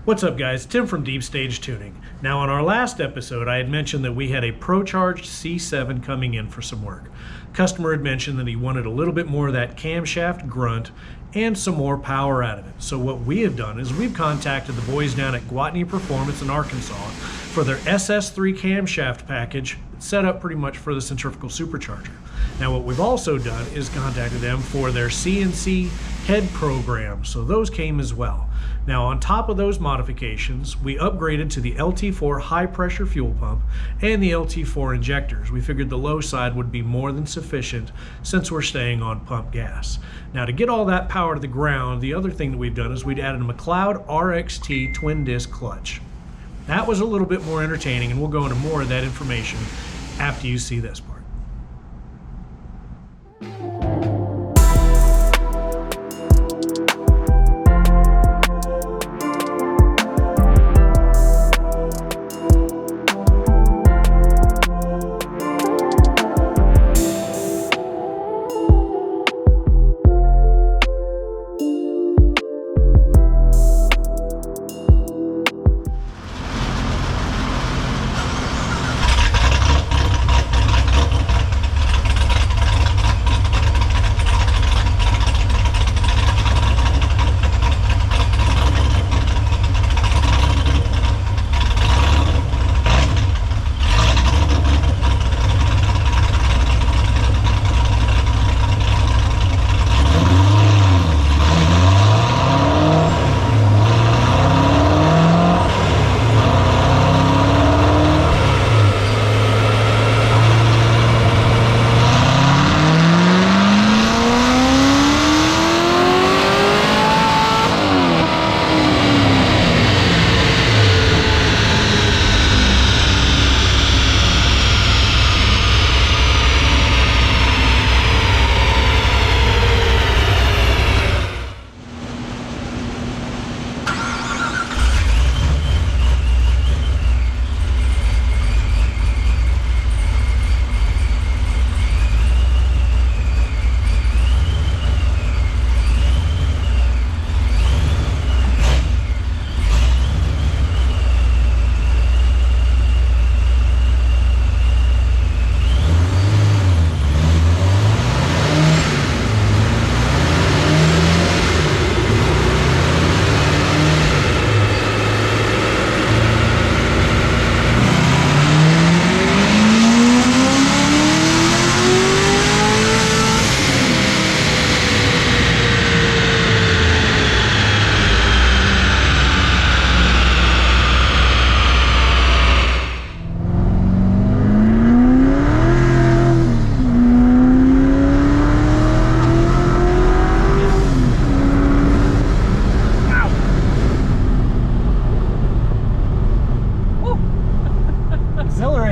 What's up guys, Tim from Deep Stage Tuning. Now on our last episode I had mentioned that we had a ProCharged C7 coming in for some work. Customer had mentioned that he wanted a little bit more of that camshaft grunt and some more power out of it. So what we have done is we've contacted the boys down at Gwatney Performance in Arkansas for their SS3 camshaft package set up pretty much for the centrifugal supercharger. Now what we've also done is contacted them for their CNC head program, so those came as well. Now on top of those modifications, we upgraded to the LT4 high pressure fuel pump and the LT4 injectors. We figured the low side would be more than sufficient since we're staying on pump gas. Now to get all that power to the ground, the other thing that we've done is we'd added a McLeod RXT twin disc clutch. That was a little bit more entertaining, and we'll go into more of that information after you see this part.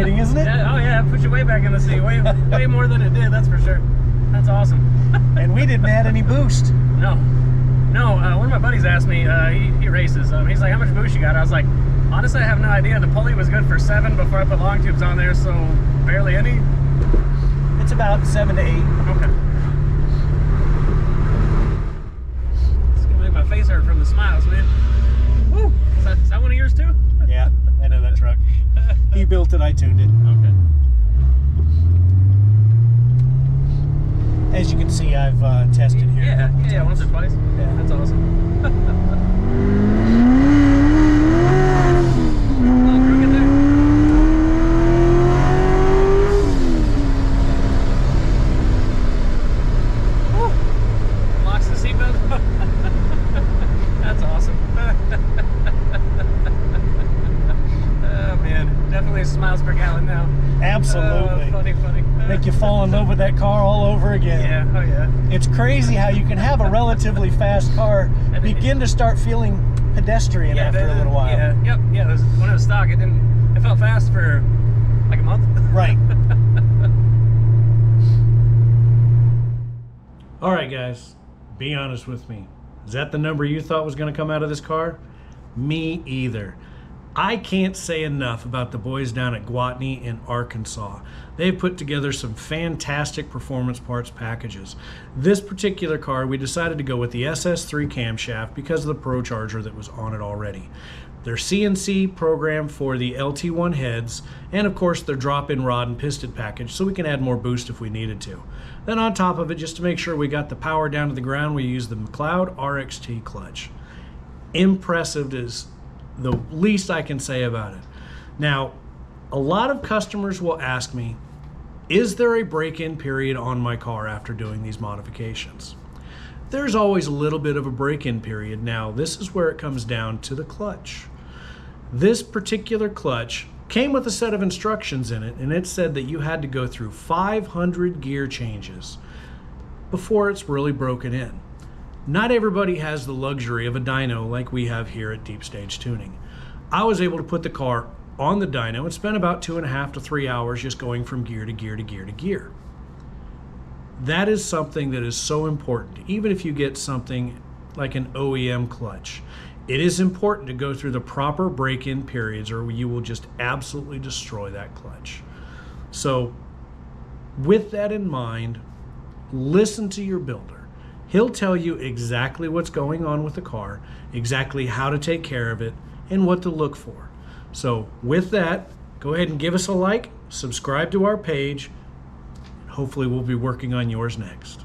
Isn't it? Yeah, oh yeah, it puts you way back in the seat, way more than it did, that's for sure. That's awesome. And we didn't add any boost. No, one of my buddies asked me, he races, he's like, how much boost you got? I was like, honestly I have no idea. The pulley was good for 7 before I put long tubes on there, so barely any. It's about 7 to 8. Okay. It's gonna make my face hurt from the smiles, man. Woo! Is that one of yours too? Yeah, I know that truck. He built it, I tuned it. Okay. As you can see, I've tested here. Yeah, once or twice. Yeah. That's awesome. Locks the seatbelt. That's awesome. Oh man, definitely smiles per gallon now. Absolutely. Funny. Make you fall in love with that car all over again. Yeah, oh yeah. It's crazy how you can have a relatively fast car begin to start feeling pedestrian after a little while. Yeah, when it was stock, it felt fast for like a month. Right. All right, guys, be honest with me. Is that the number you thought was going to come out of this car? Me either. I can't say enough about the boys down at Gwatney in Arkansas. They've put together some fantastic performance parts packages. This particular car, we decided to go with the SS3 camshaft because of the ProCharger that was on it already. Their CNC program for the LT1 Heads, and of course their drop-in rod and piston package, so we can add more boost if we needed to. Then on top of it, just to make sure we got the power down to the ground, we used the McLeod RXT clutch. Impressive is the least I can say about it. Now, a lot of customers will ask me, is there a break-in period on my car after doing these modifications? There's always a little bit of a break-in period. Now, this is where it comes down to the clutch. This particular clutch came with a set of instructions in it, and it said that you had to go through 500 gear changes before it's really broken in. Not everybody has the luxury of a dyno like we have here at Deep Stage Tuning. I was able to put the car on the dyno and spent about 2.5 to 3 hours just going from gear to gear to gear to gear. That is something that is so important. Even if you get something like an OEM clutch, it is important to go through the proper break-in periods or you will just absolutely destroy that clutch. So with that in mind, listen to your builder. He'll tell you exactly what's going on with the car, exactly how to take care of it, and what to look for. So with that, go ahead and give us a like, subscribe to our page. Hopefully we'll be working on yours next.